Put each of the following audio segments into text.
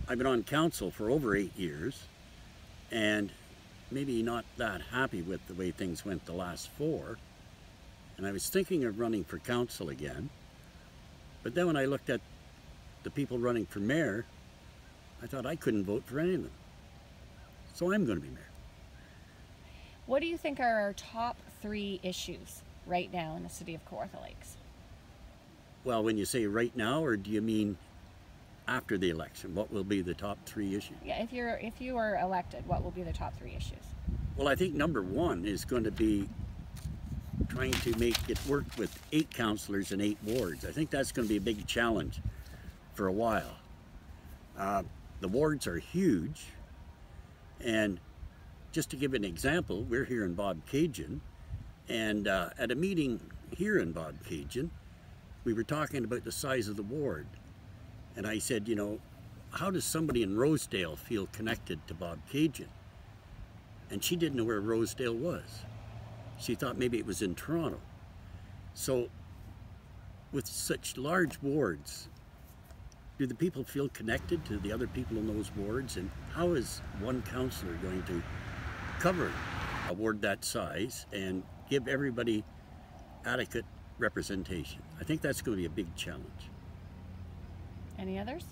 I've been on council for over 8 years and maybe not that happy with the way things went the last 4. And I was thinking of running for council again. But then when I looked at the people running for mayor, I thought I couldn't vote for any of them. So I'm going to be mayor. What do you think are our top 3 issues right now in the city of Kawartha Lakes? Well, when you say right now, or do you mean after the election? What will be the top 3 issues? Yeah, if you are elected, what will be the top 3 issues? Well, I think number 1 is going to be trying to make it work with 8 councillors and 8 wards. I think that's going to be a big challenge for a while. The wards are huge, and just to give an example, we're here in Bobcaygeon, and at a meeting here in Bobcaygeon, we were talking about the size of the ward. And I said, you know, how does somebody in Rosedale feel connected to Bobcaygeon? And she didn't know where Rosedale was. She thought maybe it was in Toronto. So with such large wards, do the people feel connected to the other people in those wards? And how is one councillor going to cover a ward that size and give everybody adequate representation? I think that's going to be a big challenge. Any others?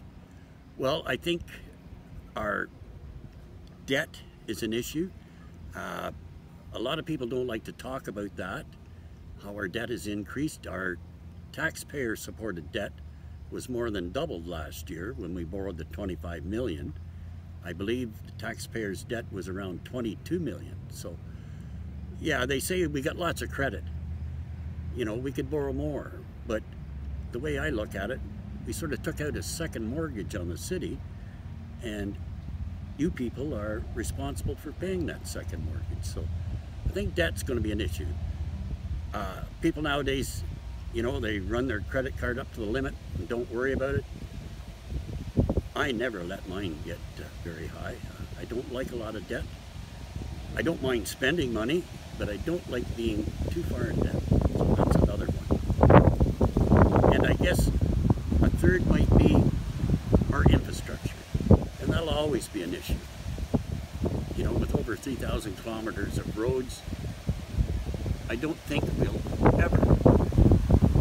Well, I think our debt is an issue. A lot of people don't like to talk about that, how our debt has increased. Our taxpayer-supported debt was more than doubled last year when we borrowed the 25 million. I believe the taxpayers' debt was around 22 million. So, yeah, they say we got lots of credit. You know, we could borrow more, but the way I look at it, we sort of took out a second mortgage on the city, and you people are responsible for paying that second mortgage. So I think debt's going to be an issue. People nowadays, you know, they run their credit card up to the limit and don't worry about it. I never let mine get very high. I don't like a lot of debt. I don't mind spending money, but I don't like being too far in debt. So that's another one. And I guess a third might be our infrastructure, and that'll always be an issue. You know, with over 3,000 kilometers of roads, I don't think we'll ever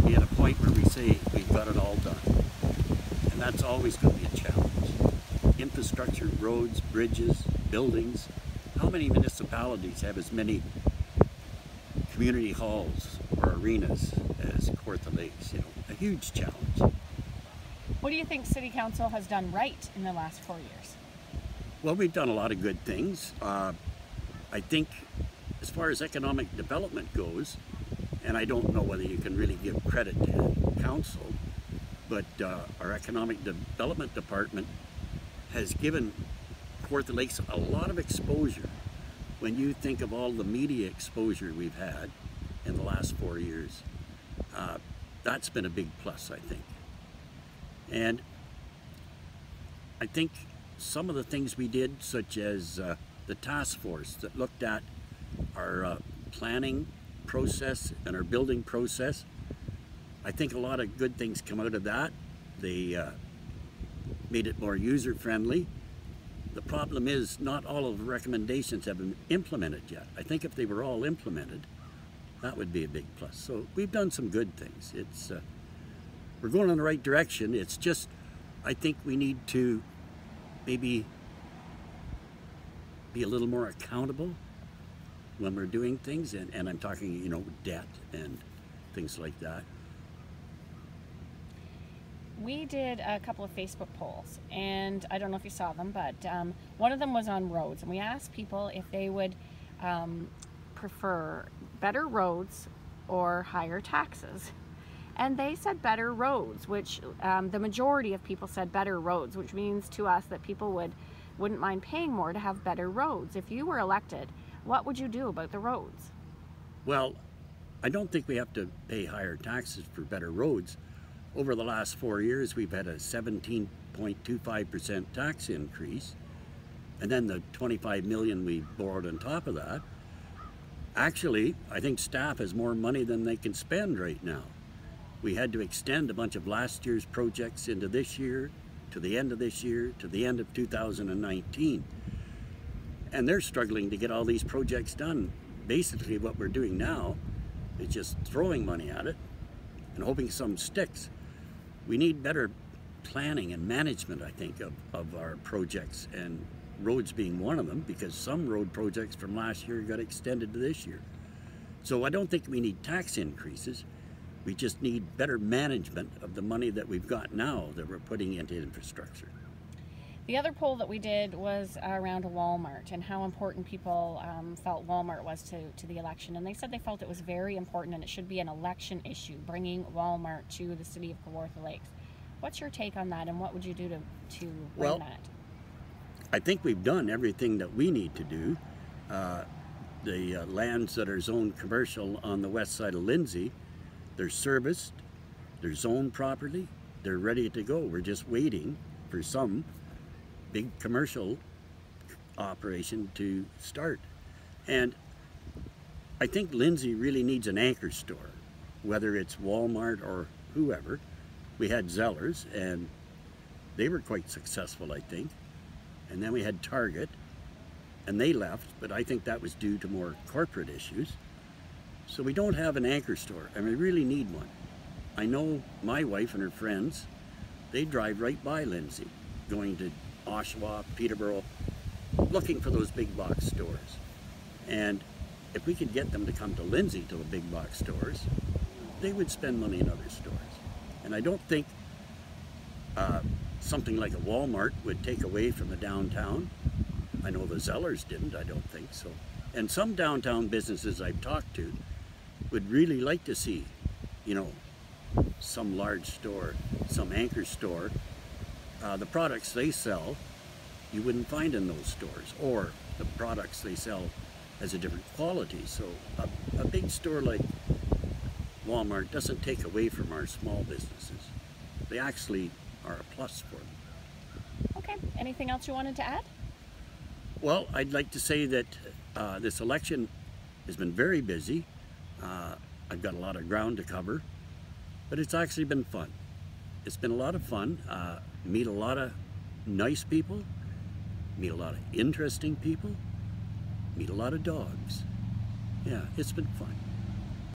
be at a point where we say we've got it all done. And that's always going to be a challenge. Infrastructure, roads, bridges, buildings. How many municipalities have as many community halls or arenas as Kawartha Lakes? You know, a huge challenge. What do you think City Council has done right in the last 4 years? Well, we've done a lot of good things. I think as far as economic development goes, and I don't know whether you can really give credit to council, but our economic development department has given Kawartha Lakes a lot of exposure. When you think of all the media exposure we've had in the last 4 years, that's been a big plus, I think. And I think some of the things we did, such as the task force that looked at our planning process and our building process, I think a lot of good things come out of that. They made it more user-friendly. The problem is not all of the recommendations have been implemented yet. I think if they were all implemented, that would be a big plus. So we've done some good things. We're going in the right direction. It's just, I think we need to maybe be a little more accountable when we're doing things, and I'm talking, you know, debt and things like that. We did a couple of Facebook polls, and I don't know if you saw them, but one of them was on roads, and we asked people if they would prefer better roads or higher taxes. And they said better roads, which the majority of people said better roads, which means to us that people wouldn't mind paying more to have better roads. If you were elected, what would you do about the roads? Well, I don't think we have to pay higher taxes for better roads. Over the last 4 years, we've had a 17.25% tax increase, and then the 25 million we borrowed on top of that. Actually, I think staff has more money than they can spend right now. We had to extend a bunch of last year's projects into this year. to the end of this year, to the end of 2019. And they're struggling to get all these projects done. Basically what we're doing now is just throwing money at it and hoping some sticks. We need better planning and management, I think, of our projects, and roads being one of them, because some road projects from last year got extended to this year. So I don't think we need tax increases. We just need better management of the money that we've got now that we're putting into infrastructure. The other poll that we did was around Walmart and how important people felt Walmart was to the election. And they said they felt it was very important and it should be an election issue, bringing Walmart to the city of Kawartha Lakes. What's your take on that, and what would you do to bring that? I think we've done everything that we need to do. The lands that are zoned commercial on the west side of Lindsay, they're serviced, they're zoned properly, they're ready to go. We're just waiting for some big commercial operation to start. And I think Lindsay really needs an anchor store, whether it's Walmart or whoever. We had Zellers, and they were quite successful, I think. And then we had Target, and they left, but I think that was due to more corporate issues. So we don't have an anchor store, and we really need one. I know my wife and her friends, they drive right by Lindsay, going to Oshawa, Peterborough, looking for those big box stores. And if we could get them to come to Lindsay to the big box stores, they would spend money in other stores. And I don't think something like a Walmart would take away from the downtown. I know the Zellers didn't, I don't think so. And some downtown businesses I've talked to would really like to see, you know, some large store, some anchor store. The products they sell, you wouldn't find in those stores, or the products they sell has a different quality. So a big store like Walmart doesn't take away from our small businesses. They actually are a plus for them. Okay, anything else you wanted to add? Well, I'd like to say that this election has been very busy. I've got a lot of ground to cover, but it's actually been fun. It's been a lot of fun. Meet a lot of nice people, meet a lot of interesting people, meet a lot of dogs. Yeah, it's been fun.